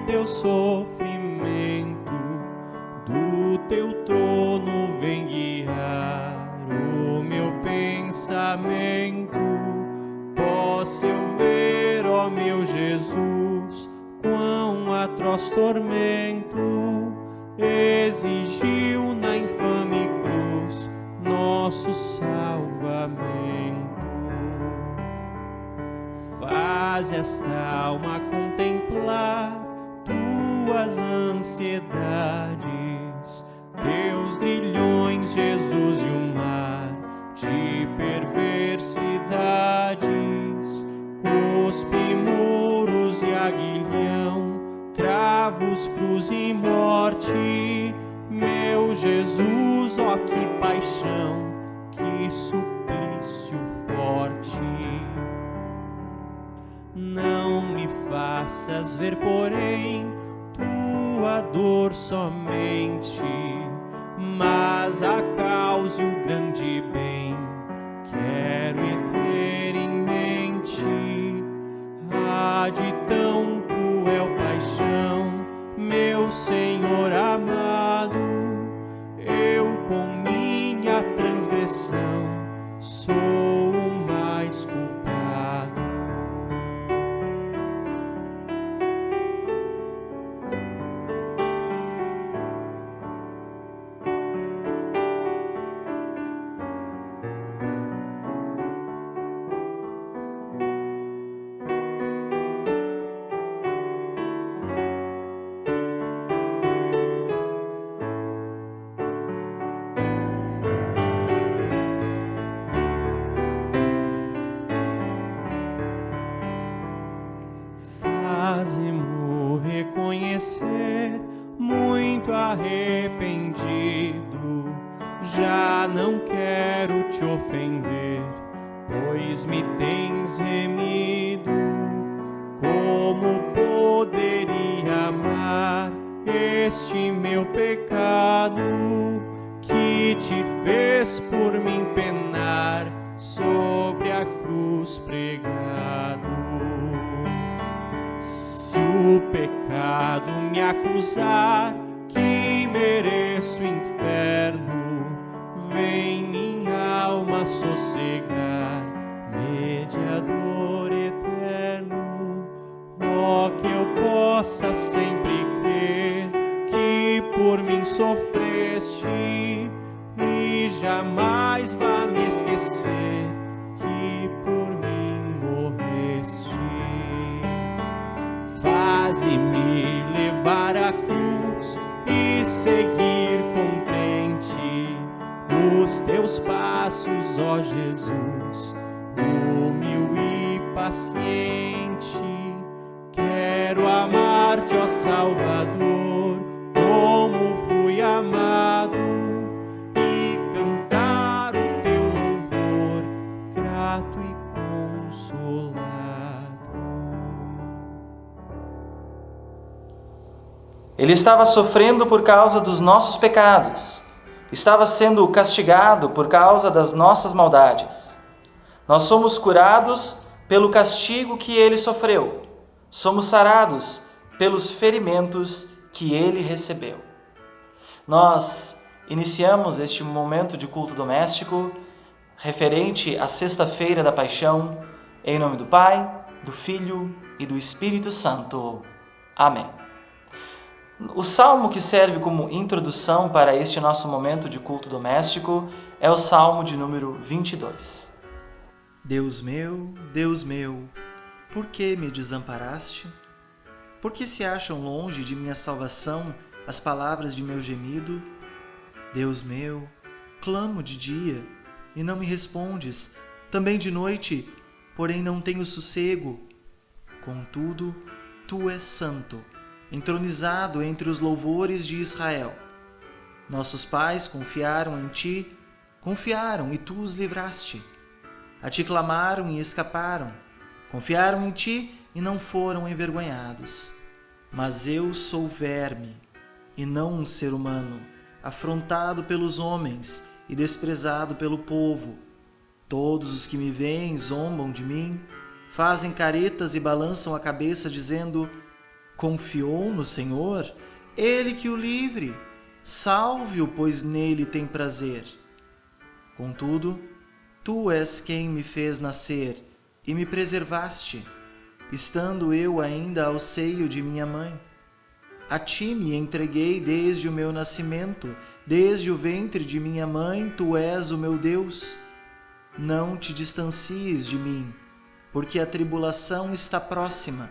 teu sofrimento, do teu trono vem guiar o meu pensamento. Posso eu ver, ó meu Jesus, quão atroz tormento exigiu na infame cruz nosso salvamento. Faz esta alma contemplar tuas ansiedades, teus grilhões, Jesus, e o mar de perversidades, cuspe, muros e aguilhão, cravos, cruz e morte. Meu Jesus, ó que paixão, que suplício forte. Não me faças ver, porém, tua dor somente, mas a causa e o grande bem quero ter em mente. Ah, de tão cruel paixão, meu Senhor amado, eu com minha transgressão sou o mais culpado. Faze-mo reconhecer, muito arrependido, já não quero te ofender, pois me tens remido. Como poderia amar este meu pecado, que te fez por mim penar sobre a cruz pregado? Se o pecado me acusar, que mereço o inferno, vem minha alma sossegar, mediador eterno. Ó, que eu possa sempre crer que por mim sofreste, e jamais vá me esquecer que por mim morreste. Faze-me levar a cruz e seguir contente os teus passos, ó Jesus, humilde e paciente. Quero amar-te, ó Salvador, como fui amado, e cantar o teu louvor, grato e consolado. Ele estava sofrendo por causa dos nossos pecados, estava sendo castigado por causa das nossas maldades. Nós somos curados pelo castigo que ele sofreu, somos sarados pelos ferimentos que ele recebeu. Nós iniciamos este momento de culto doméstico referente à Sexta-feira da Paixão, em nome do Pai, do Filho e do Espírito Santo. Amém. O salmo que serve como introdução para este nosso momento de culto doméstico é o salmo de número 22. Deus meu, por que me desamparaste? Por que se acham longe de minha salvação as palavras de meu gemido? Deus meu, clamo de dia e não me respondes, também de noite, porém não tenho sossego. Contudo, tu és santo, entronizado entre os louvores de Israel. Nossos pais confiaram em ti, confiaram e tu os livraste. A ti clamaram e escaparam, confiaram em ti e não foram envergonhados. Mas eu sou verme, e não um ser humano, afrontado pelos homens e desprezado pelo povo. Todos os que me veem zombam de mim, fazem caretas e balançam a cabeça, dizendo: Confiou no Senhor? Ele que o livre. Salve-o, pois nele tem prazer. Contudo, tu és quem me fez nascer e me preservaste, estando eu ainda ao seio de minha mãe. A ti me entreguei desde o meu nascimento, desde o ventre de minha mãe, tu és o meu Deus. Não te distancies de mim, porque a tribulação está próxima,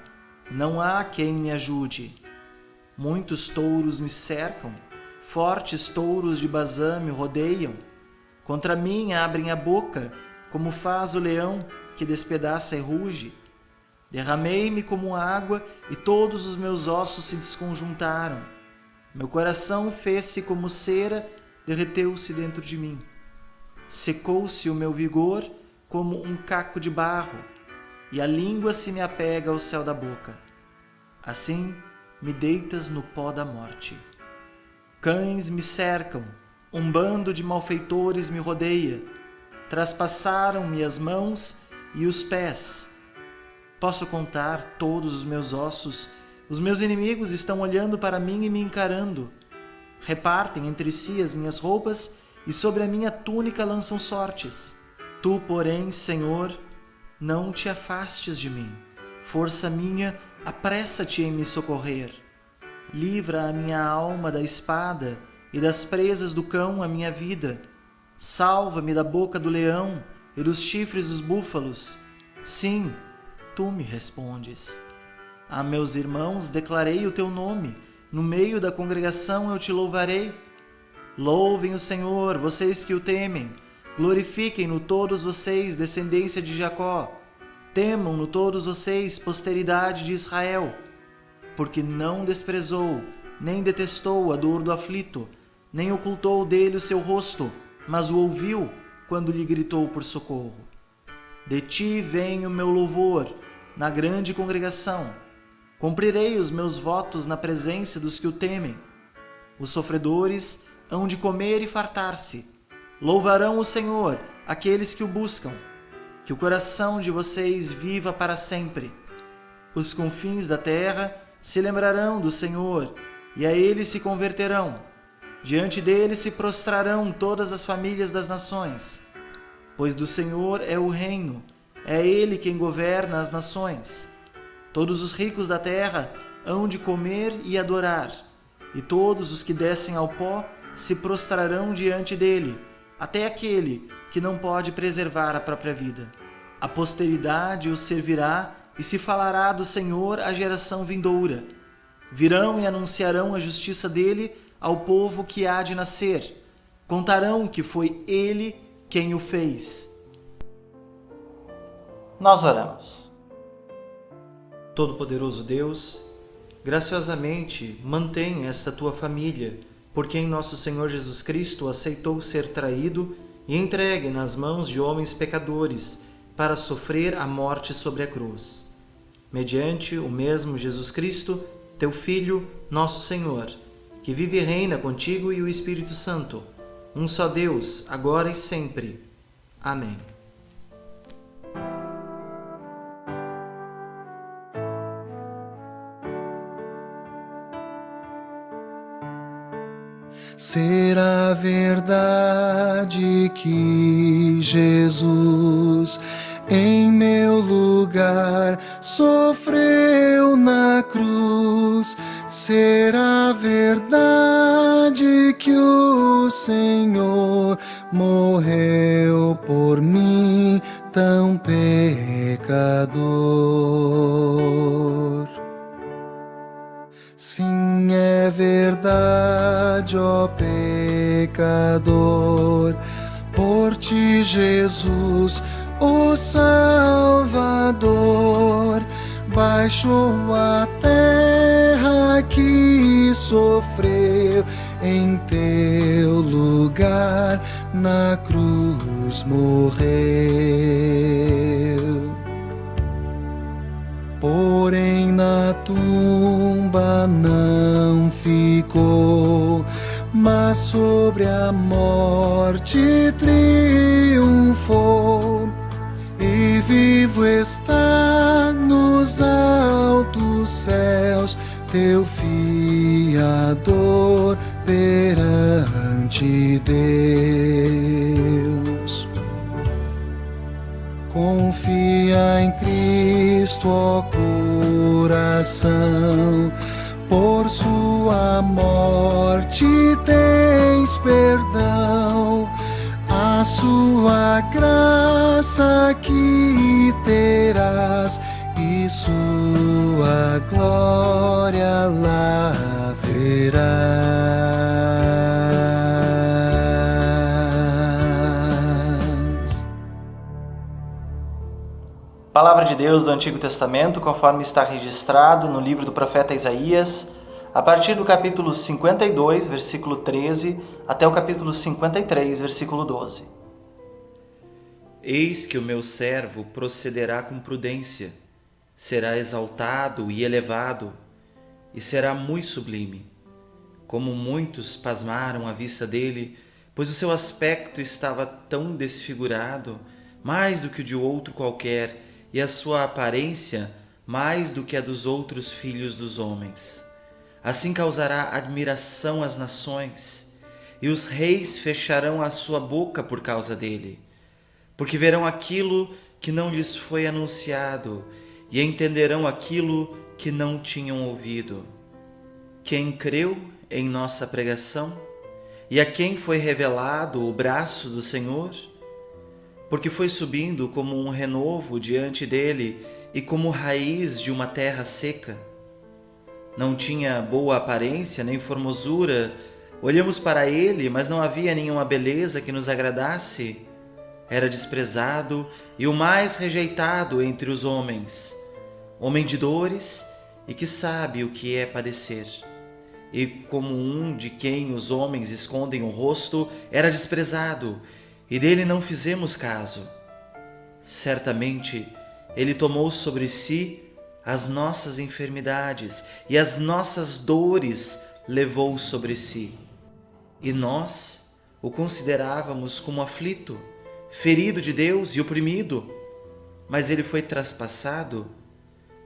não há quem me ajude. Muitos touros me cercam, fortes touros de Bazã me rodeiam. Contra mim abrem a boca, como faz o leão que despedaça e ruge. Derramei-me como água e todos os meus ossos se desconjuntaram. Meu coração fez-se como cera, derreteu-se dentro de mim. Secou-se o meu vigor como um caco de barro, e a língua se me apega ao céu da boca. Assim me deitas no pó da morte. Cães me cercam, um bando de malfeitores me rodeia. Traspassaram-me as mãos e os pés. Posso contar todos os meus ossos. Os meus inimigos estão olhando para mim e me encarando. Repartem entre si as minhas roupas e sobre a minha túnica lançam sortes. Tu, porém, Senhor, não te afastes de mim. Força minha, apressa-te em me socorrer. Livra a minha alma da espada e das presas do cão a minha vida. Salva-me da boca do leão e dos chifres dos búfalos. Sim, tu me respondes. A meus irmãos declarei o teu nome. No meio da congregação eu te louvarei. Louvem o Senhor, vocês que o temem. Glorifiquem-no todos vocês, descendência de Jacó. Temam-no todos vocês, posteridade de Israel. Porque não desprezou, nem detestou a dor do aflito, nem ocultou dele o seu rosto, mas o ouviu quando lhe gritou por socorro. De ti vem o meu louvor, na grande congregação. Cumprirei os meus votos na presença dos que o temem. Os sofredores hão de comer e fartar-se. Louvarão o Senhor, aqueles que o buscam. Que o coração de vocês viva para sempre. Os confins da terra se lembrarão do Senhor, e a ele se converterão. Diante dele se prostrarão todas as famílias das nações. Pois do Senhor é o reino, é ele quem governa as nações. Todos os ricos da terra hão de comer e adorar, e todos os que descem ao pó se prostrarão diante dele, até aquele que não pode preservar a própria vida. A posteridade o servirá e se falará do Senhor à geração vindoura. Virão e anunciarão a justiça dele ao povo que há de nascer. Contarão que foi ele quem o fez. Nós oramos. Todo-Poderoso Deus, graciosamente mantém esta tua família, por quem nosso Senhor Jesus Cristo aceitou ser traído e entregue nas mãos de homens pecadores para sofrer a morte sobre a cruz. Mediante o mesmo Jesus Cristo, teu Filho, nosso Senhor, que vive e reina contigo e o Espírito Santo, um só Deus, agora e sempre. Amém. Será verdade que Jesus em meu lugar sofreu na cruz? Será verdade que o Senhor morreu por mim, tão pecador? Sim, é verdade, ó pecador, por ti Jesus, o Salvador, baixou a terra que sofreu, em teu lugar na cruz morreu. Porém na tumba não ficou, mas sobre a morte triunfou, e vivo está nos altos céus, teu fiador perante Deus. Confia em Cristo, ó coração, por sua morte tens perdão, a sua graça que terás e sua glória lá verás. Palavra de Deus do Antigo Testamento, conforme está registrado no livro do profeta Isaías, a partir do capítulo 52, versículo 13, até o capítulo 53, versículo 12. Eis que o meu servo procederá com prudência, será exaltado e elevado, e será muito sublime. Como muitos pasmaram à vista dele, pois o seu aspecto estava tão desfigurado, mais do que o de outro qualquer, e a sua aparência mais do que a dos outros filhos dos homens. Assim causará admiração às nações, e os reis fecharão a sua boca por causa dele, porque verão aquilo que não lhes foi anunciado, e entenderão aquilo que não tinham ouvido. Quem creu em nossa pregação? E a quem foi revelado o braço do Senhor? Porque foi subindo como um renovo diante dele e como raiz de uma terra seca. Não tinha boa aparência nem formosura. Olhamos para ele, mas não havia nenhuma beleza que nos agradasse. Era desprezado e o mais rejeitado entre os homens, homem de dores e que sabe o que é padecer. E como um de quem os homens escondem o rosto, era desprezado, e dele não fizemos caso. Certamente, ele tomou sobre si as nossas enfermidades, e as nossas dores levou sobre si. E nós o considerávamos como aflito, ferido de Deus e oprimido, mas ele foi traspassado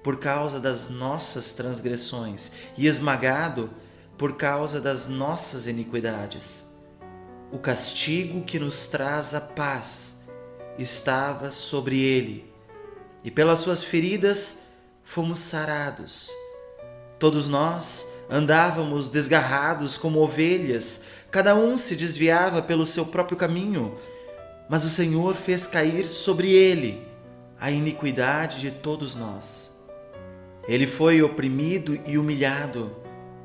por causa das nossas transgressões e esmagado por causa das nossas iniquidades. O castigo que nos traz a paz estava sobre ele, e pelas suas feridas fomos sarados. Todos nós andávamos desgarrados como ovelhas, cada um se desviava pelo seu próprio caminho, mas o Senhor fez cair sobre ele a iniquidade de todos nós. Ele foi oprimido e humilhado,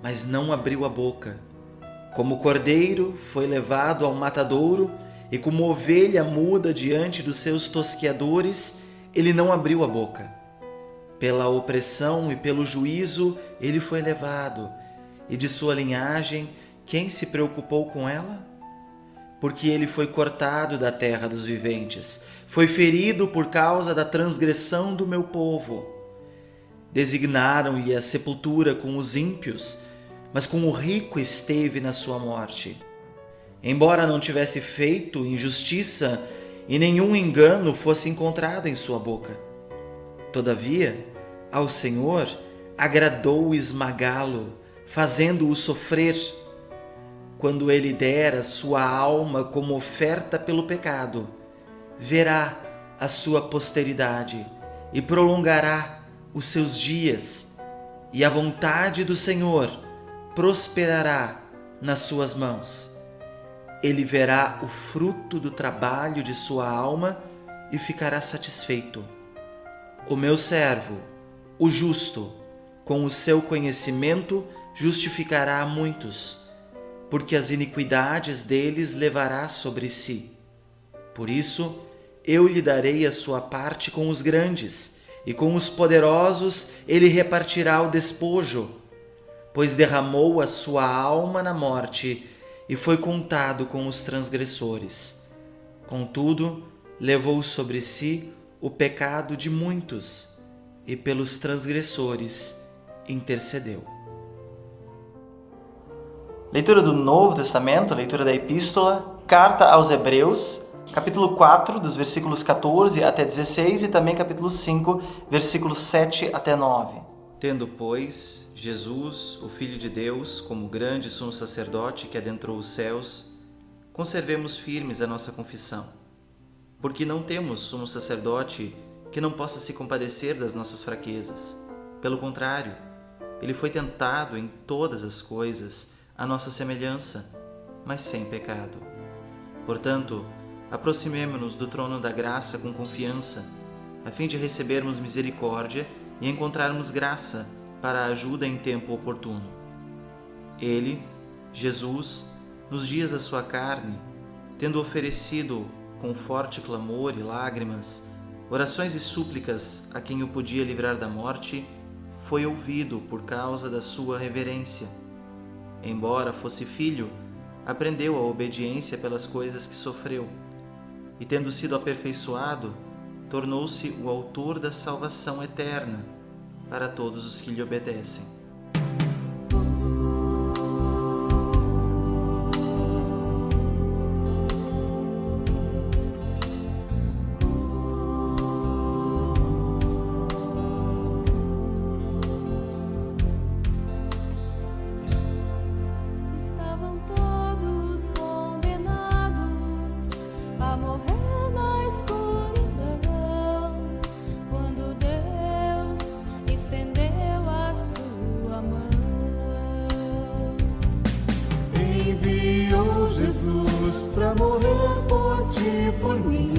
mas não abriu a boca. Como cordeiro foi levado ao matadouro, e como ovelha muda diante dos seus tosqueadores, ele não abriu a boca. Pela opressão e pelo juízo ele foi levado, e de sua linhagem quem se preocupou com ela? Porque ele foi cortado da terra dos viventes, foi ferido por causa da transgressão do meu povo. Designaram-lhe a sepultura com os ímpios, mas com o rico esteve na sua morte. Embora não tivesse feito injustiça e nenhum engano fosse encontrado em sua boca. Todavia, ao Senhor agradou esmagá-lo, fazendo-o sofrer. Quando ele der a sua alma como oferta pelo pecado, verá a sua posteridade e prolongará os seus dias, e a vontade do Senhor prosperará nas suas mãos. Ele verá o fruto do trabalho de sua alma e ficará satisfeito. O meu servo, o justo, com o seu conhecimento justificará a muitos, porque as iniquidades deles levará sobre si. Por isso, eu lhe darei a sua parte com os grandes, e com os poderosos ele repartirá o despojo, pois derramou a sua alma na morte e foi contado com os transgressores. Contudo, levou sobre si o pecado de muitos e pelos transgressores intercedeu. Leitura do Novo Testamento, leitura da Epístola, Carta aos Hebreus, capítulo 4, dos versículos 14 até 16 e também capítulo 5, versículos 7 até 9. Tendo, pois, Jesus, o Filho de Deus, como grande sumo sacerdote que adentrou os céus, conservemos firmes a nossa confissão, porque não temos sumo sacerdote que não possa se compadecer das nossas fraquezas. Pelo contrário, ele foi tentado em todas as coisas à nossa semelhança, mas sem pecado. Portanto, aproximemo-nos do trono da graça com confiança, a fim de recebermos misericórdia e encontrarmos graça para a ajuda em tempo oportuno. Ele, Jesus, nos dias da sua carne, tendo oferecido com forte clamor e lágrimas, orações e súplicas a quem o podia livrar da morte, foi ouvido por causa da sua reverência. Embora fosse filho, aprendeu a obediência pelas coisas que sofreu, e tendo sido aperfeiçoado, tornou-se o autor da salvação eterna para todos os que lhe obedecem. Estavam todos condenados a morrer na escuridão, quando Deus estendeu a sua mão. Enviou Jesus pra morrer por ti, por mim,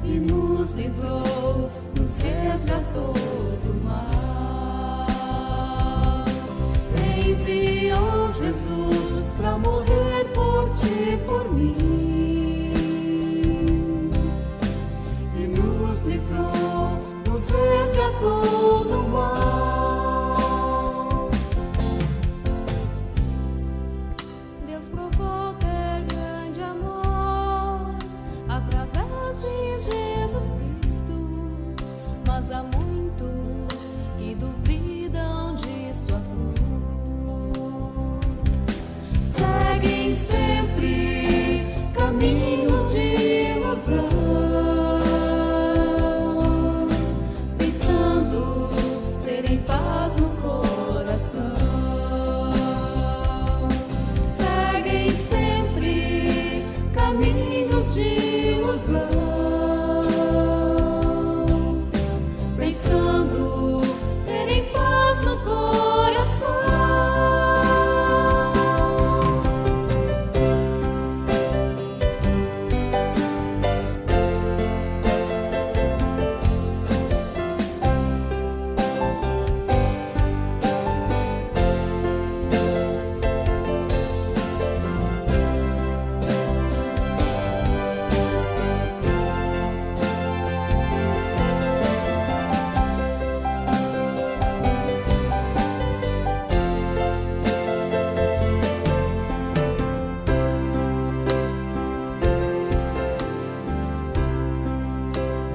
E nos livrou, nos resgatou do mal. enviou Jesus pra morrer por ti, por mim, e nos livrou, nos resgatou do mal. Deus provou ter grande amor através de Jesus Cristo, mas há muitos que duvidam de sua cruz. Seguem sempre caminhos de ilusão, Pensando terem paz no coração. seguem sempre caminhos de ilusão, Pensando terem paz no coração.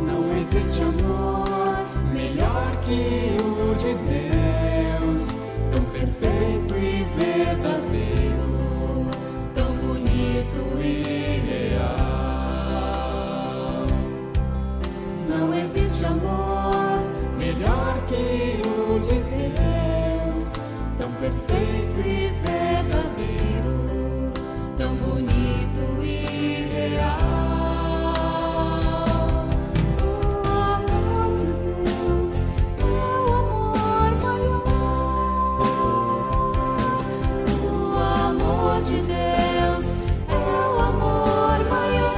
não existe amor melhor que o de Deus, tão perfeito e verdadeiro, tão bonito e real. Não existe amor melhor que o de Deus, tão perfeito e verdadeiro, tão bonito e real. O amor de Deus é o amor maior. O amor de Deus é o amor maior.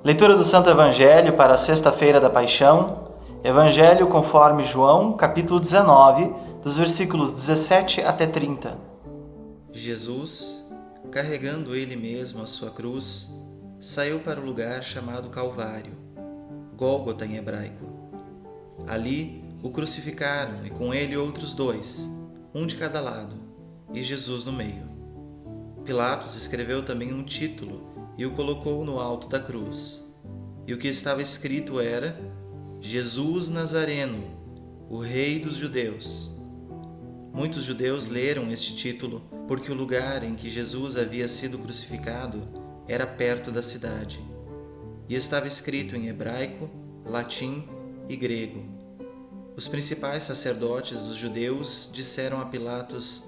Leitura do Santo Evangelho para a sexta-feira da Paixão. Evangelho conforme João, capítulo 19, dos versículos 17 até 30. Jesus, carregando ele mesmo a sua cruz, saiu para o lugar chamado Calvário, Gólgota em hebraico. Ali o crucificaram e com ele outros dois, um de cada lado, e Jesus no meio. Pilatos escreveu também um título e o colocou no alto da cruz. E o que estava escrito era: Jesus Nazareno, o Rei dos Judeus. Muitos judeus leram este título porque o lugar em que Jesus havia sido crucificado era perto da cidade. E estava escrito em hebraico, latim e grego. Os principais sacerdotes dos judeus disseram a Pilatos: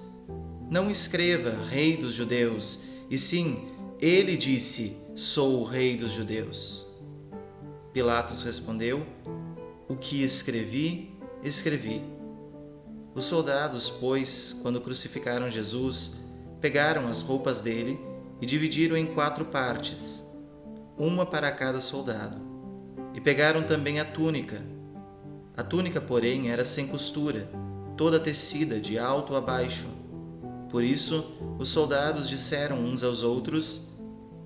não escreva Rei dos Judeus, e sim, ele disse: sou o Rei dos Judeus. Pilatos respondeu: o que escrevi, escrevi. Os soldados, pois, quando crucificaram Jesus, pegaram as roupas dele e dividiram em 4 partes, uma para cada soldado. E pegaram também a túnica. A túnica, porém, era sem costura, toda tecida de alto a baixo. Por isso, os soldados disseram uns aos outros: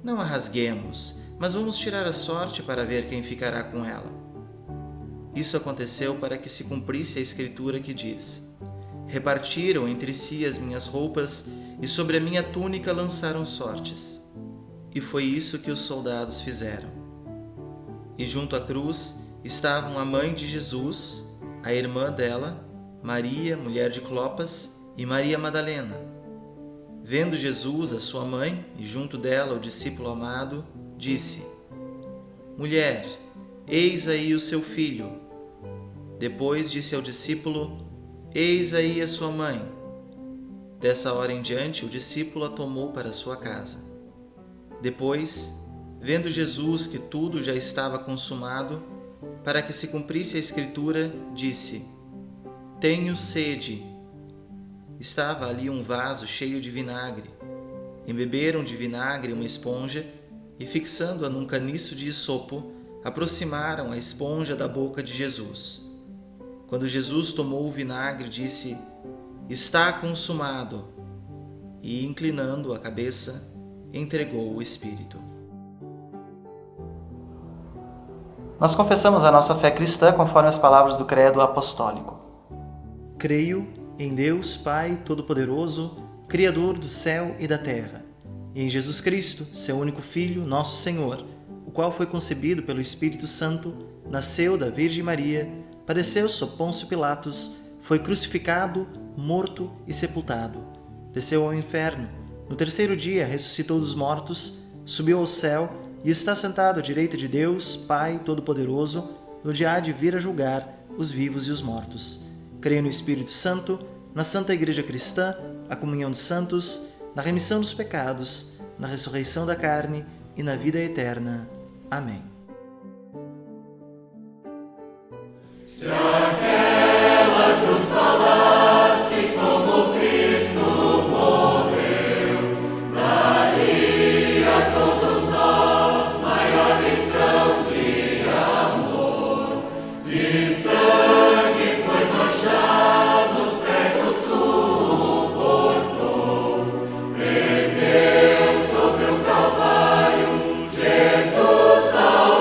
não a rasguemos, mas vamos tirar a sorte para ver quem ficará com ela. Isso aconteceu para que se cumprisse a escritura que diz: repartiram entre si as minhas roupas e sobre a minha túnica lançaram sortes. E foi isso que os soldados fizeram. E junto à cruz estavam a mãe de Jesus, a irmã dela, Maria, mulher de Clopas, e Maria Madalena. Vendo Jesus a sua mãe e junto dela o discípulo amado, disse: mulher, eis aí o seu filho. Depois disse ao discípulo: eis aí a sua mãe. Dessa hora em diante, o discípulo a tomou para sua casa. Depois, vendo Jesus que tudo já estava consumado, para que se cumprisse a escritura, disse: tenho sede. Estava ali um vaso cheio de vinagre. Embeberam de vinagre uma esponja e, fixando-a num caniço de isopo, aproximaram a esponja da boca de Jesus. Quando Jesus tomou o vinagre, disse: está consumado. E, inclinando a cabeça, entregou o Espírito. Nós confessamos a nossa fé cristã conforme as palavras do Credo Apostólico. Creio em Deus Pai Todo-Poderoso, Criador do céu e da terra, e em Jesus Cristo, seu único Filho, nosso Senhor, o qual foi concebido pelo Espírito Santo, nasceu da Virgem Maria, padeceu sob Pôncio Pilatos, foi crucificado, morto e sepultado. Desceu ao inferno. No terceiro dia ressuscitou dos mortos, subiu ao céu e está sentado à direita de Deus, Pai Todo-Poderoso, onde há de vir a julgar os vivos e os mortos. Creio no Espírito Santo, na Santa Igreja Cristã, a comunhão dos santos, na remissão dos pecados, na ressurreição da carne e na vida eterna. Amém. Jesus salva.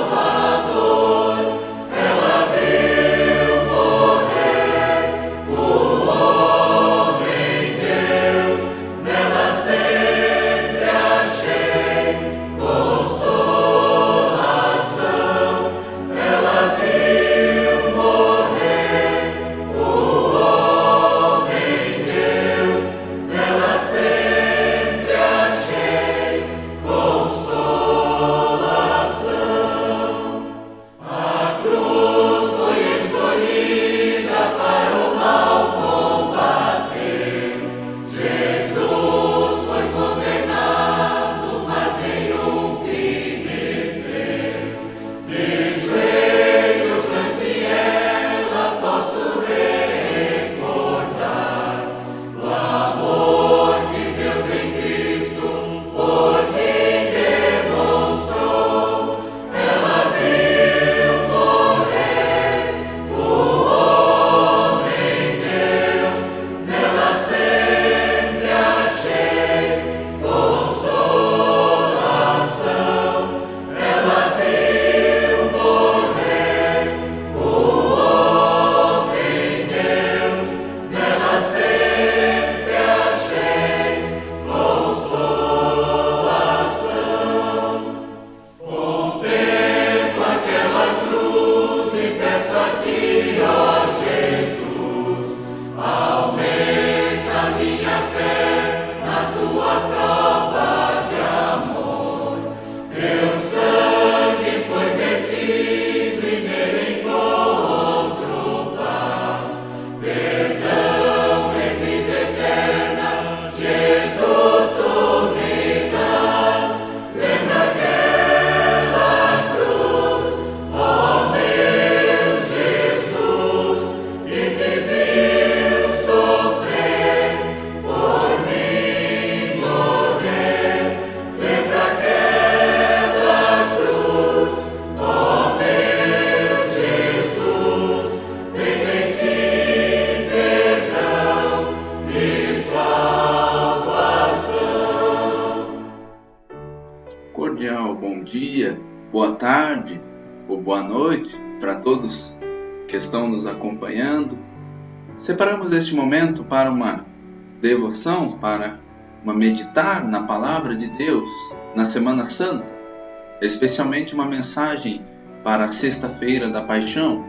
tarde ou boa noite para todos que estão nos acompanhando. Separamos este momento para uma devoção, para uma meditar na Palavra de Deus na Semana Santa, especialmente uma mensagem para a Sexta-feira da Paixão.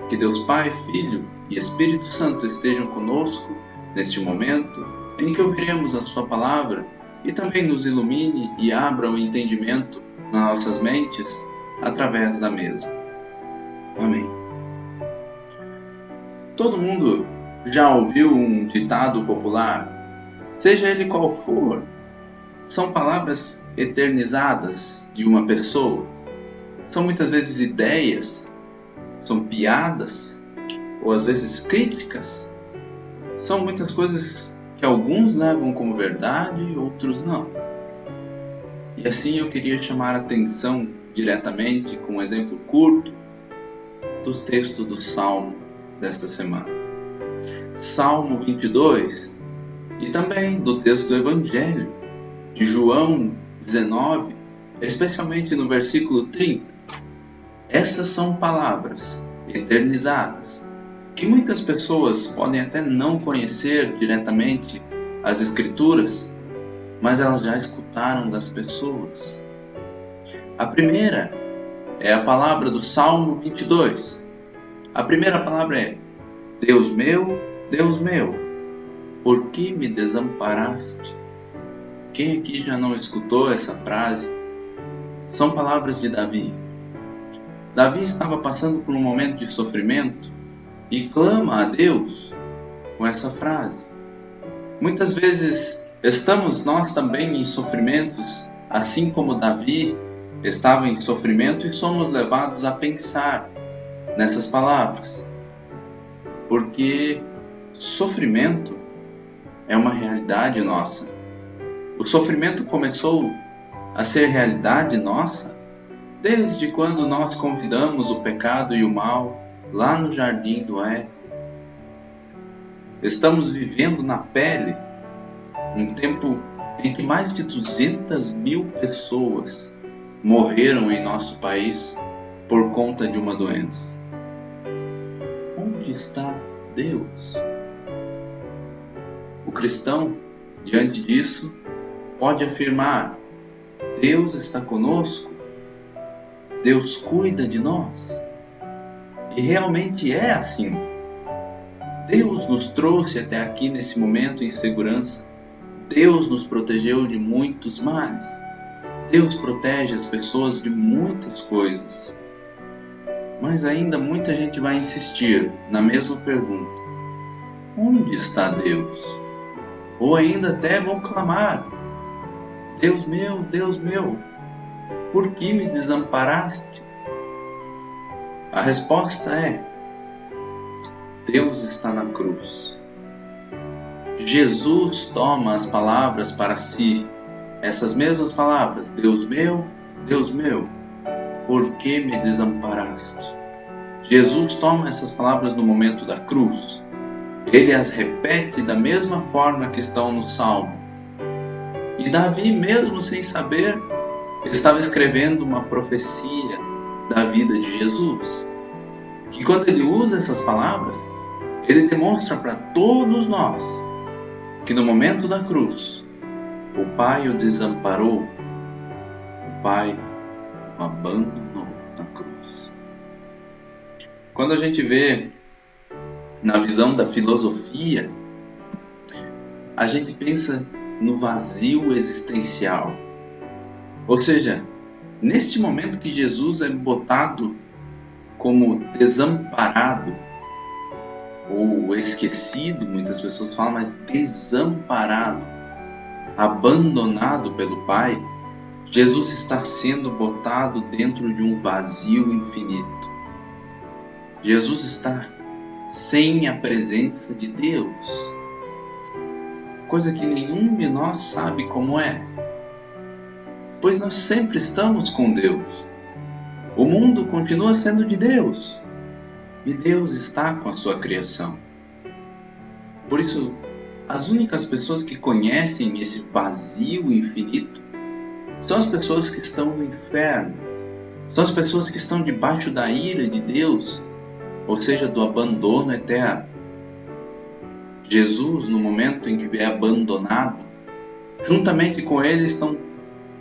Que Deus Pai, Filho e Espírito Santo estejam conosco neste momento em que ouviremos a Sua Palavra e também nos ilumine e abra o entendimento nas nossas mentes através da mesma. Amém. Todo mundo já ouviu um ditado popular, seja ele qual for, são palavras eternizadas de uma pessoa, são muitas vezes ideias, são piadas, ou às vezes críticas, são muitas coisas que alguns levam como verdade e outros não. E assim eu queria chamar a atenção diretamente com um exemplo curto do texto do Salmo desta semana. Salmo 22 e também do texto do Evangelho de João 19, especialmente no versículo 30. Essas são palavras eternizadas que muitas pessoas podem até não conhecer diretamente as Escrituras, mas elas já escutaram das pessoas. A primeira é a palavra do Salmo 22. A primeira palavra é: Deus meu, por que me desamparaste? Quem aqui já não escutou essa frase? São palavras de Davi. Davi estava passando por um momento de sofrimento e clama a Deus com essa frase. Muitas vezes estamos nós também em sofrimentos, assim como Davi estava em sofrimento, e somos levados a pensar nessas palavras. Porque sofrimento é uma realidade nossa. O sofrimento começou a ser realidade nossa desde quando nós convidamos o pecado e o mal lá no jardim do Éden. Estamos vivendo na pele um tempo em que mais de 200.000 pessoas morreram em nosso país por conta de uma doença. Onde está Deus? O cristão, diante disso, pode afirmar: Deus está conosco, Deus cuida de nós. E realmente é assim. Deus nos trouxe até aqui nesse momento em segurança. Deus nos protegeu de muitos males. Deus protege as pessoas de muitas coisas. Mas ainda muita gente vai insistir na mesma pergunta: onde está Deus? Ou ainda até vão clamar: Deus meu, por que me desamparaste? A resposta é: Deus está na cruz. Jesus toma as palavras para si, essas mesmas palavras: Deus meu, por que me desamparaste? Jesus toma essas palavras no momento da cruz. Ele as repete da mesma forma que estão no Salmo. E Davi, mesmo sem saber, estava escrevendo uma profecia da vida de Jesus, que quando ele usa essas palavras, ele demonstra para todos nós que no momento da cruz, o Pai o desamparou, o Pai o abandonou na cruz. Quando a gente vê na visão da filosofia, a gente pensa no vazio existencial. Ou seja, neste momento que Jesus é botado como desamparado, ou esquecido, muitas pessoas falam, mas desamparado, abandonado pelo Pai, Jesus está sendo botado dentro de um vazio infinito. Jesus está sem a presença de Deus, coisa que nenhum de nós sabe como é, pois nós sempre estamos com Deus. O mundo continua sendo de Deus e Deus está com a sua criação. Por isso, as únicas pessoas que conhecem esse vazio infinito são as pessoas que estão no inferno, São as pessoas que estão debaixo da ira de Deus, ou seja, do abandono eterno. Jesus, no momento em que é abandonado, juntamente com ele estão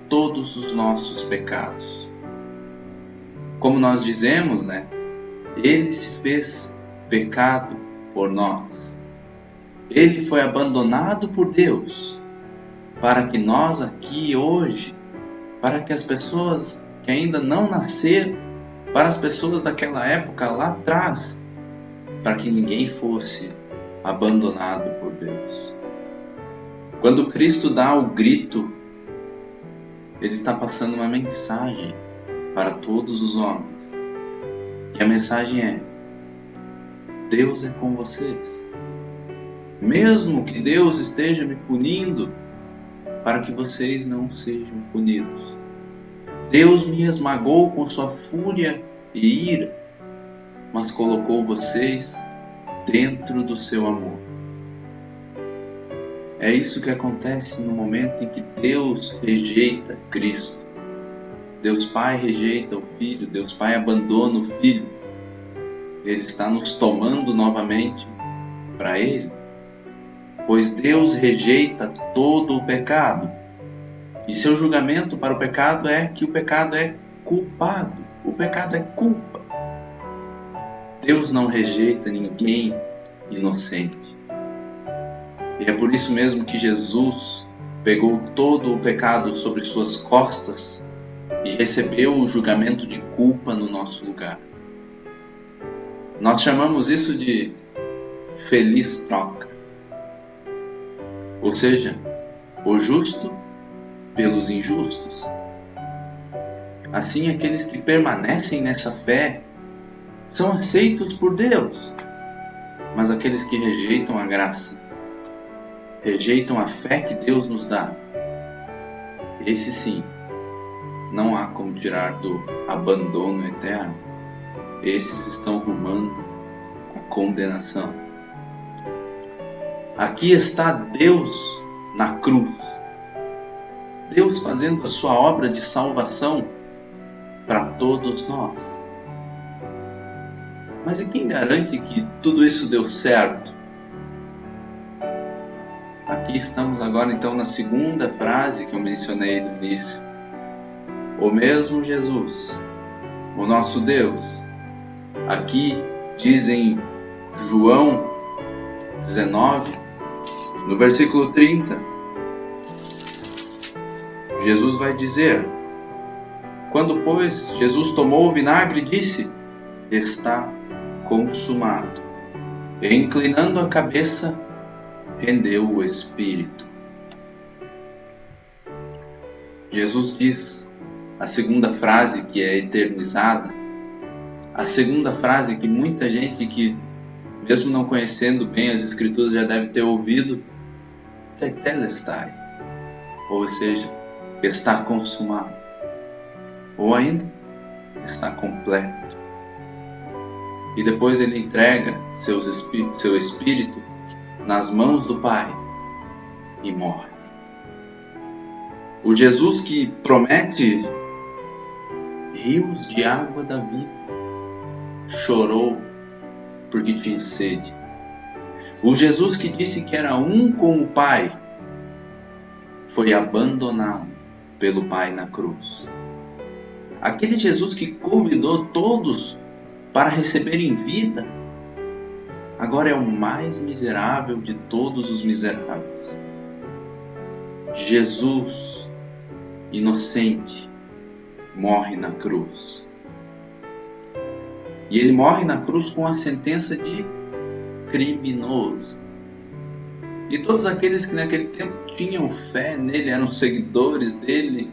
todos os nossos pecados. Como nós dizemos, ele se fez pecado por nós. Ele foi abandonado por Deus para que nós aqui hoje, para que as pessoas que ainda não nasceram, para as pessoas daquela época lá atrás, para que ninguém fosse abandonado por Deus. Quando Cristo dá o grito, ele está passando uma mensagem para todos os homens. E a mensagem é: Deus é com vocês. Mesmo que Deus esteja me punindo, para que vocês não sejam punidos. Deus me esmagou com sua fúria e ira, mas colocou vocês dentro do seu amor. É isso que acontece no momento em que Deus rejeita Cristo. Deus Pai rejeita o Filho, Deus Pai abandona o Filho. Ele está nos tomando novamente para Ele, pois Deus rejeita todo o pecado. E seu julgamento para o pecado é que o pecado é culpado. O pecado é culpa. Deus não rejeita ninguém inocente. E é por isso mesmo que Jesus pegou todo o pecado sobre suas costas e recebeu o julgamento de culpa no nosso lugar. Nós chamamos isso de feliz troca. Ou seja, o justo pelos injustos. Assim, aqueles que permanecem nessa fé são aceitos por Deus, mas aqueles que rejeitam a graça, rejeitam a fé que Deus nos dá, esses sim, não há como tirar do abandono eterno. Esses estão rumando à condenação. Aqui está Deus na cruz. Deus fazendo a sua obra de salvação para todos nós. Mas e quem garante que tudo isso deu certo? Aqui estamos agora então na segunda frase que eu mencionei no início. O mesmo Jesus, o nosso Deus. Aqui diz em João 19, no versículo 30, Jesus vai dizer: quando, pois, Jesus tomou o vinagre, disse: está consumado. E, inclinando a cabeça, rendeu o Espírito. Jesus diz a segunda frase que é eternizada, a segunda frase que muita gente que, mesmo não conhecendo bem as Escrituras, já deve ter ouvido: tetelestai, ou seja, está consumado, ou ainda está completo. E depois ele entrega seu Espírito nas mãos do Pai e morre. O Jesus que promete rios de água da vida chorou porque tinha sede. O Jesus que disse que era um com o Pai foi abandonado pelo Pai na cruz. Aquele Jesus que convidou todos para receberem vida, agora é o mais miserável de todos os miseráveis. Jesus, inocente, morre na cruz. E ele morre na cruz com a sentença de criminoso. E todos aqueles que naquele tempo tinham fé nele, eram seguidores dele,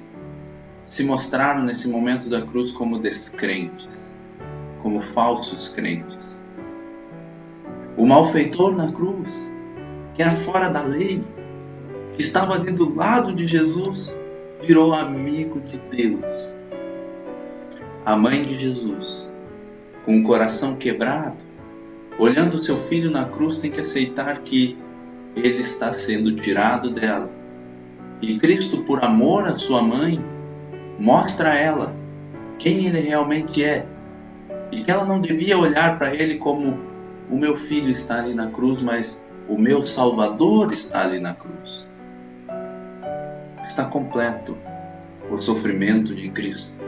se mostraram nesse momento da cruz como descrentes, como falsos crentes. O malfeitor na cruz, que era fora da lei, que estava ali do lado de Jesus, virou amigo de Deus. A mãe de Jesus, com o coração quebrado, olhando seu filho na cruz, tem que aceitar que ele está sendo tirado dela. E Cristo, por amor à sua mãe, mostra a ela quem ele realmente é. E que ela não devia olhar para ele como o meu filho está ali na cruz, mas o meu Salvador está ali na cruz. Está completo o sofrimento de Cristo.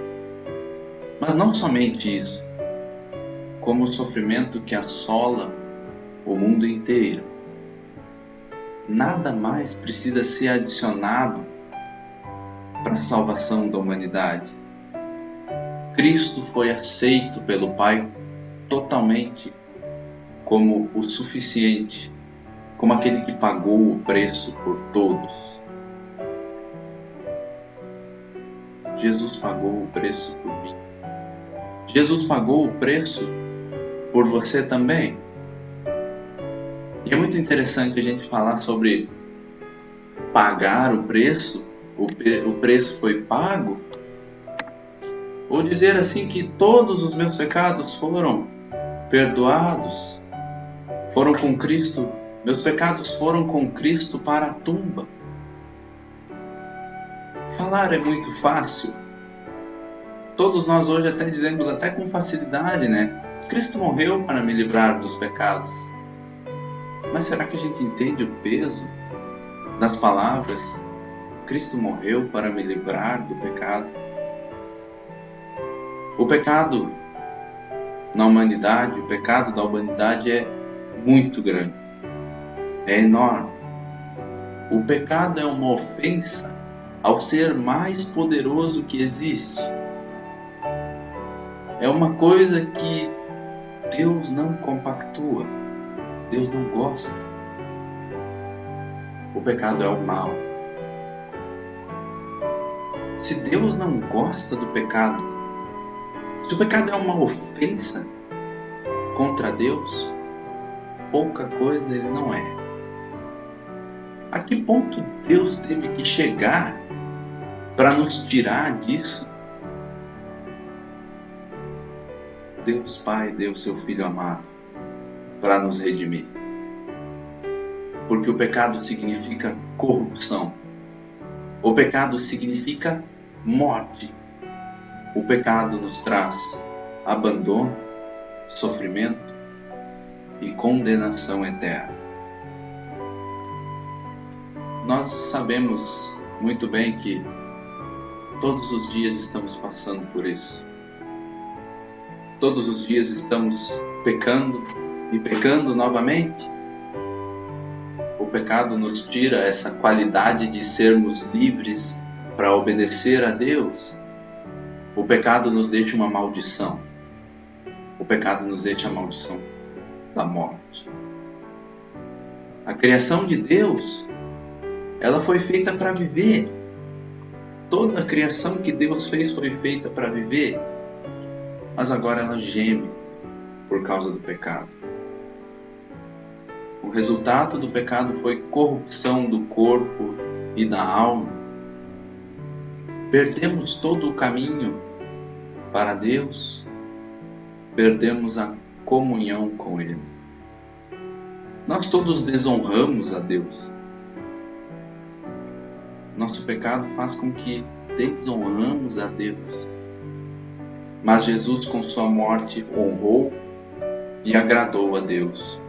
Mas não somente isso, como o sofrimento que assola o mundo inteiro. Nada mais precisa ser adicionado para a salvação da humanidade. Cristo foi aceito pelo Pai totalmente como o suficiente, como aquele que pagou o preço por todos. Jesus pagou o preço por mim. Jesus pagou o preço por você também. E é muito interessante a gente falar sobre pagar o preço, o preço foi pago, ou dizer assim que todos os meus pecados foram perdoados, foram com Cristo, meus pecados foram com Cristo para a tumba. Falar é muito fácil. Todos nós hoje até dizemos até com facilidade, né? Cristo morreu para me livrar dos pecados. Mas será que a gente entende o peso das palavras? Cristo morreu para me livrar do pecado. O pecado na humanidade, o pecado da humanidade é muito grande. É enorme. O pecado é uma ofensa ao ser mais poderoso que existe. É uma coisa que Deus não compactua. Deus não gosta. O pecado é o mal. Se Deus não gosta do pecado, se o pecado é uma ofensa contra Deus, pouca coisa ele não é. A que ponto Deus teve que chegar para nos tirar disso? Deus Pai deu seu Filho amado para nos redimir. Porque o pecado significa corrupção. O pecado significa morte. O pecado nos traz abandono, sofrimento e condenação eterna. Nós sabemos muito bem que todos os dias estamos passando por isso. Todos os dias estamos pecando e pecando novamente. O pecado nos tira essa qualidade de sermos livres para obedecer a Deus. O pecado nos deixa uma maldição. O pecado nos deixa a maldição da morte. A criação de Deus, ela foi feita para viver. Toda a criação que Deus fez foi feita para viver. Mas agora ela geme por causa do pecado. O resultado do pecado foi corrupção do corpo e da alma. Perdemos todo o caminho para Deus, perdemos a comunhão com Ele. Nós todos desonramos a Deus. Nosso pecado faz com que desonramos a Deus. Mas Jesus, com sua morte, honrou e agradou a Deus.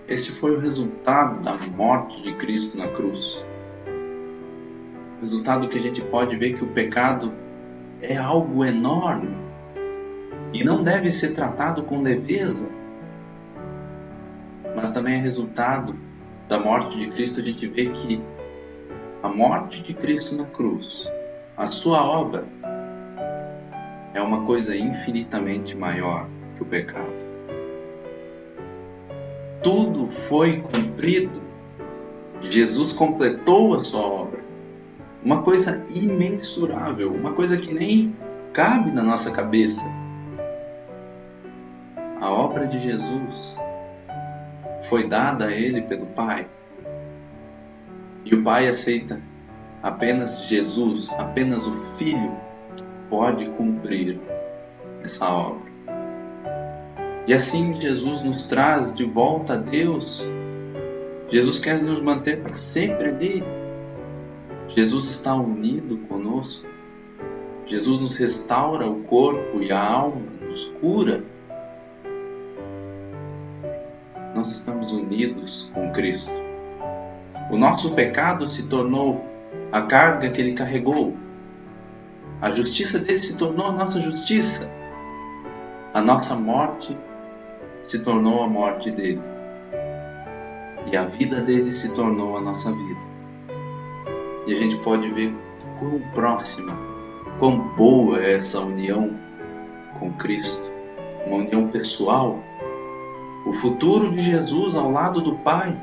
Esse foi o resultado da morte de Cristo na cruz. Resultado que a gente pode ver que o pecado é algo enorme e não deve ser tratado com leveza. Mas também é resultado da morte de Cristo. A gente vê que a morte de Cristo na cruz, a sua obra, é uma coisa infinitamente maior que o pecado. Tudo foi cumprido. Jesus completou a sua obra. Uma coisa imensurável, uma coisa que nem cabe na nossa cabeça. A obra de Jesus foi dada a Ele pelo Pai. E o Pai aceita apenas Jesus, apenas o Filho pode cumprir essa obra. E assim Jesus nos traz de volta a Deus. Jesus quer nos manter para sempre ali. Jesus está unido conosco. Jesus nos restaura o corpo e a alma, nos cura. Nós estamos unidos com Cristo. O nosso pecado se tornou a carga que Ele carregou. A justiça dele se tornou a nossa justiça. A nossa morte se tornou a morte dele. E a vida dele se tornou a nossa vida. E a gente pode ver quão próxima, quão boa é essa união com Cristo. Uma união pessoal. O futuro de Jesus ao lado do Pai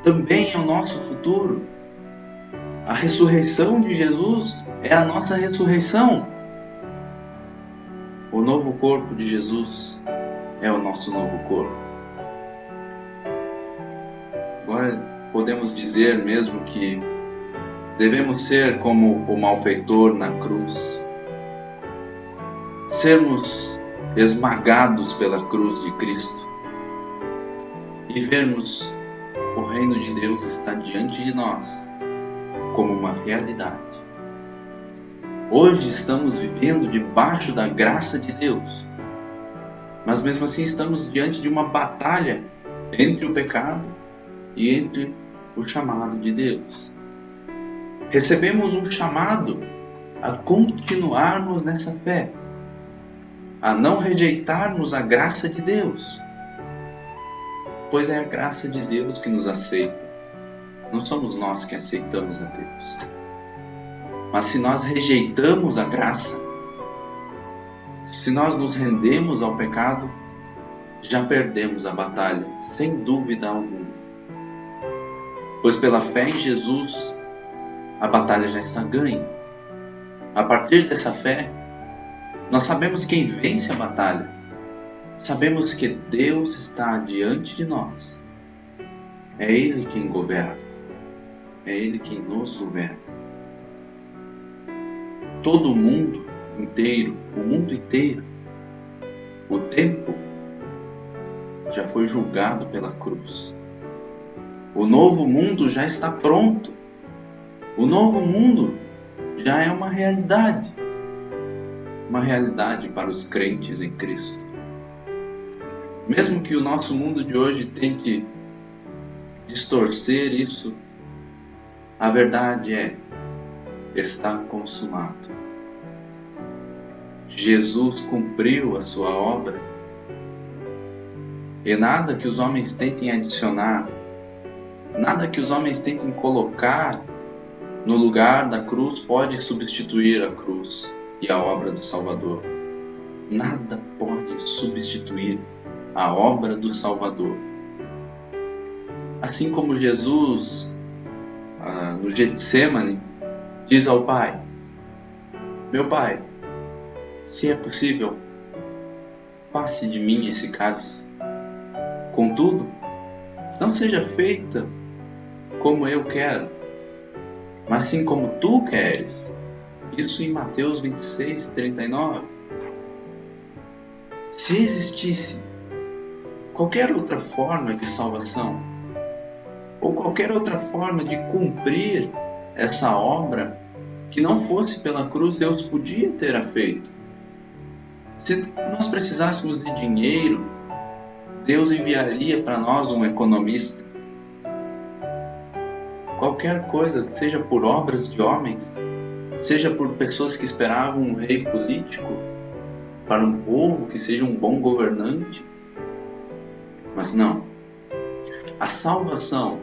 também é o nosso futuro. A ressurreição de Jesus é a nossa ressurreição. O novo corpo de Jesus é o nosso novo corpo. Agora podemos dizer mesmo que devemos ser como o malfeitor na cruz. Sermos esmagados pela cruz de Cristo e vermos o reino de Deus estar diante de nós como uma realidade. Hoje estamos vivendo debaixo da graça de Deus, mas mesmo assim estamos diante de uma batalha entre o pecado e entre o chamado de Deus. Recebemos um chamado a continuarmos nessa fé, a não rejeitarmos a graça de Deus, pois é a graça de Deus que nos aceita. Não somos nós que aceitamos a Deus. Mas se nós rejeitamos a graça, se nós nos rendemos ao pecado, já perdemos a batalha, sem dúvida alguma. Pois pela fé em Jesus, a batalha já está ganha. A partir dessa fé, nós sabemos quem vence a batalha. Sabemos que Deus está diante de nós. É Ele quem governa. É Ele quem nos governa. Todo o mundo inteiro, o tempo já foi julgado pela cruz. O novo mundo já está pronto. O novo mundo já é uma realidade. Uma realidade para os crentes em Cristo. Mesmo que o nosso mundo de hoje tente distorcer isso, a verdade é: está consumado. Jesus cumpriu a sua obra e nada que os homens tentem adicionar, nada que os homens tentem colocar no lugar da cruz pode substituir a cruz e a obra do Salvador. Nada pode substituir a obra do Salvador. Assim como Jesus, no Getsemane, diz ao Pai: meu Pai, se é possível, passe de mim esse cálice. Contudo, não seja feita como eu quero, mas sim como tu queres. Isso em Mateus 26, 39. Se existisse qualquer outra forma de salvação, ou qualquer outra forma de cumprir essa obra que não fosse pela cruz, Deus podia ter feito. Se nós precisássemos de dinheiro, Deus enviaria para nós um economista. Qualquer coisa, seja por obras de homens, seja por pessoas que esperavam um rei político, para um povo que seja um bom governante. Mas não. A salvação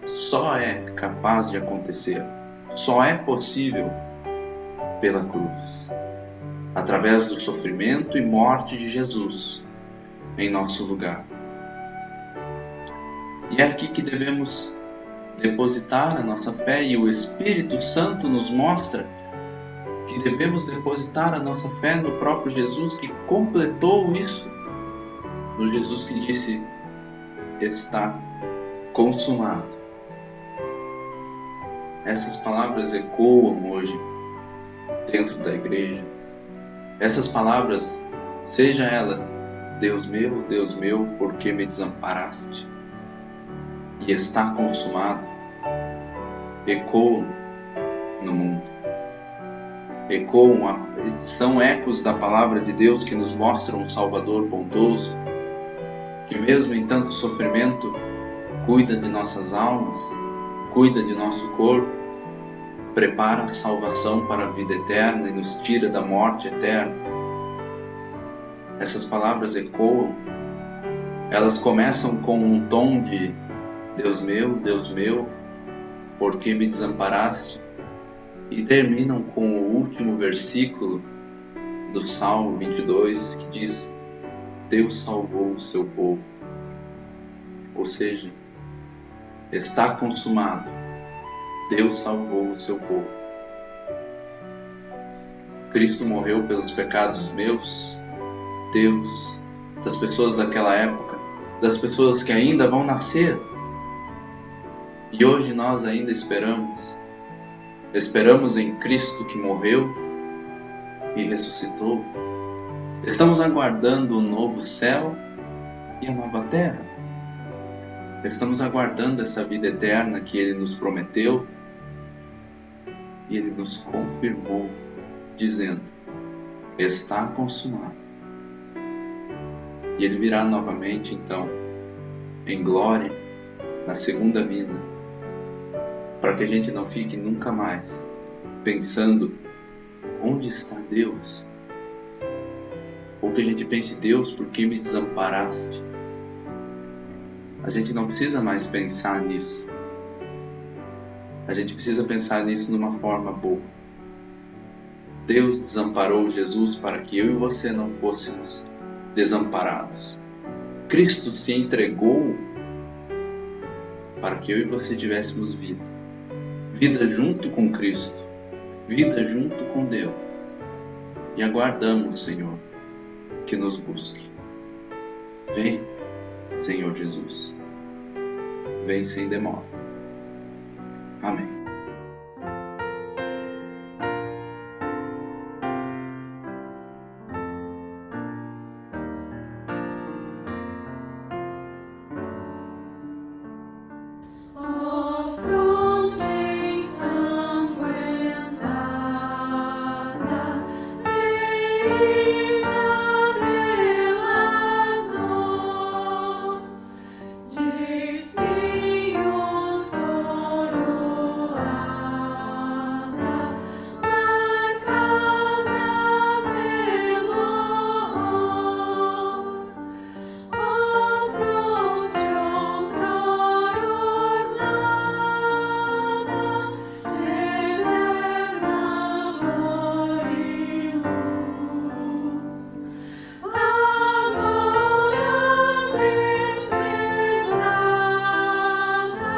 só é capaz de acontecer, só é possível pela cruz, através do sofrimento e morte de Jesus em nosso lugar. E é aqui que devemos depositar a nossa fé, e o Espírito Santo nos mostra que devemos depositar a nossa fé no próprio Jesus que completou isso, no Jesus que disse: está consumado. Essas palavras ecoam hoje dentro da igreja. Essas palavras, seja ela: Deus meu, por que me desamparaste? E está consumado, ecoam no mundo. ecoam, são ecos da palavra de Deus que nos mostram um Salvador bondoso, que mesmo em tanto sofrimento, cuida de nossas almas, cuida de nosso corpo, prepara a salvação para a vida eterna e nos tira da morte eterna. Essas palavras ecoam, elas começam com um tom de Deus meu, por que me desamparaste? E terminam com o último versículo do Salmo 22, que diz: Deus salvou o seu povo. Ou seja, está consumado. Deus salvou o seu povo. Cristo morreu pelos pecados meus, teus, das pessoas daquela época, das pessoas que ainda vão nascer. E hoje nós ainda esperamos em Cristo que morreu e ressuscitou. Estamos aguardando o novo céu e a nova terra. Estamos aguardando essa vida eterna que Ele nos prometeu e Ele nos confirmou, dizendo: está consumado. E Ele virá novamente, então, em glória, na segunda vinda, para que a gente não fique nunca mais pensando: onde está Deus? Ou que a gente pense: Deus, por que me desamparaste? A gente não precisa mais pensar nisso. A gente precisa pensar nisso de uma forma boa. Deus desamparou Jesus para que eu e você não fôssemos desamparados. Cristo se entregou para que eu e você tivéssemos vida. Vida junto com Cristo, vida junto com Deus. E aguardamos, Senhor, que nos busque. Vem, Senhor Jesus. Vem sem demora. Amém. A fronte ensanguentada, ferida relador, de espinhos coroada, marcada pelo horror. A fronte outrora ornada de eterna glória e luz, agora desprezada,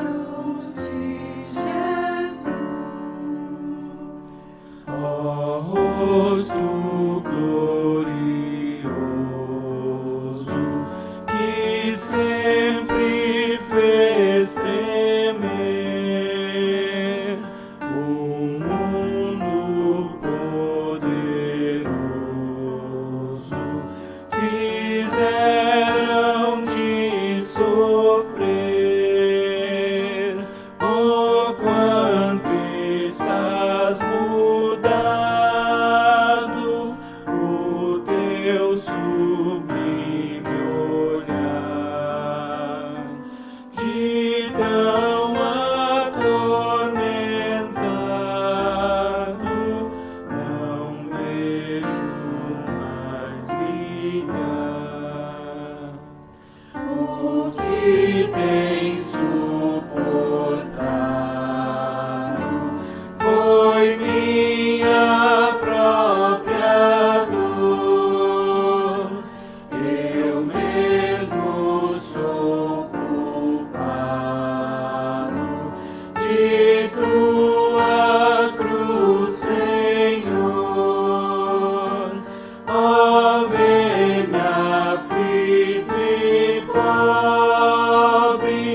adoro-te, Jesus. Ó rosto glorioso, que sempre fez tremer o mundo poderoso, fizeram-te sofrer. Oh, quanto estás mudado, o teu sublime olhar, de tão atormentado, não vejo mais brilhar. O que tens suportado foi minha própria dor. Eu mesmo sou culpado de tua cruz, Senhor. Ó, vê-me aflito e pobre,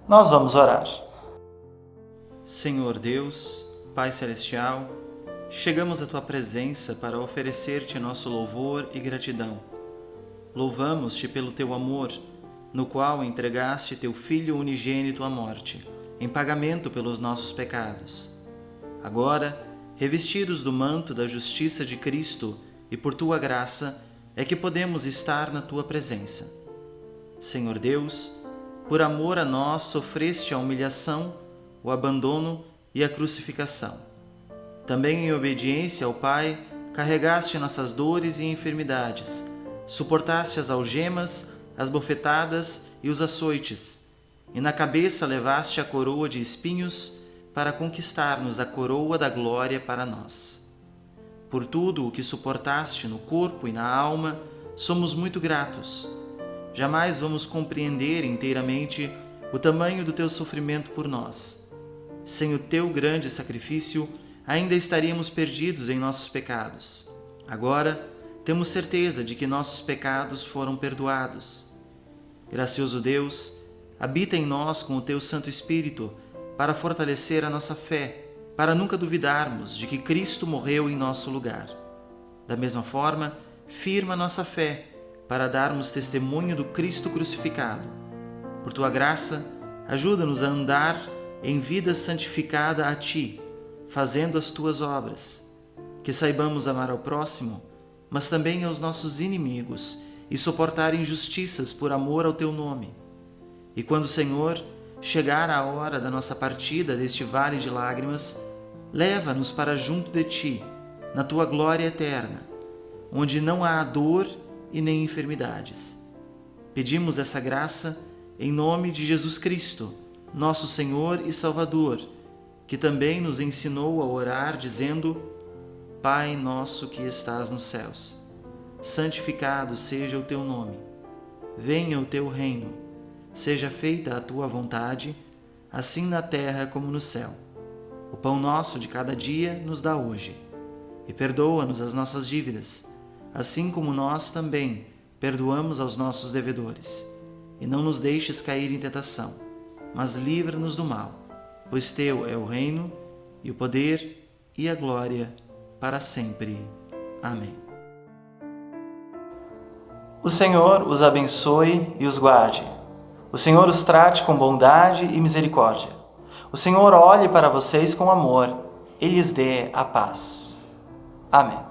Nós vamos orar. Senhor Deus, Pai Celestial, chegamos à Tua presença para oferecer-te nosso louvor e gratidão. Louvamos-te pelo Teu amor, no qual entregaste Teu Filho unigênito à morte, em pagamento pelos nossos pecados. Agora, revestidos do manto da justiça de Cristo e por Tua graça, é que podemos estar na Tua presença. Senhor Deus, por amor a nós sofreste a humilhação, o abandono e a crucificação. Também em obediência ao Pai, carregaste nossas dores e enfermidades, suportaste as algemas, as bofetadas e os açoites, e na cabeça levaste a coroa de espinhos para conquistar-nos a coroa da glória para nós. Por tudo o que suportaste no corpo e na alma, somos muito gratos. Jamais vamos compreender inteiramente o tamanho do teu sofrimento por nós. Sem o teu grande sacrifício, ainda estaríamos perdidos em nossos pecados. Agora, temos certeza de que nossos pecados foram perdoados. Gracioso Deus, habita em nós com o teu Santo Espírito para fortalecer a nossa fé, para nunca duvidarmos de que Cristo morreu em nosso lugar. Da mesma forma, firma nossa fé para darmos testemunho do Cristo crucificado. Por tua graça, ajuda-nos a andar em vida santificada a ti, fazendo as tuas obras. Que saibamos amar ao próximo, mas também aos nossos inimigos e suportar injustiças por amor ao teu nome. E quando, Senhor, chegar a hora da nossa partida deste vale de lágrimas, leva-nos para junto de ti, na tua glória eterna, onde não há dor e nem enfermidades. Pedimos essa graça em nome de Jesus Cristo, nosso Senhor e Salvador, que também nos ensinou a orar dizendo: Pai nosso que estás nos céus, santificado seja o teu nome. Venha o teu reino. Seja feita a tua vontade, assim na terra como no céu. O pão nosso de cada dia nos dá hoje. E perdoa-nos as nossas dívidas, assim como nós também perdoamos aos nossos devedores. E não nos deixes cair em tentação, mas livra-nos do mal, pois teu é o reino, e o poder, e a glória, para sempre. Amém. O Senhor os abençoe e os guarde. O Senhor os trate com bondade e misericórdia. O Senhor olhe para vocês com amor e lhes dê a paz. Amém.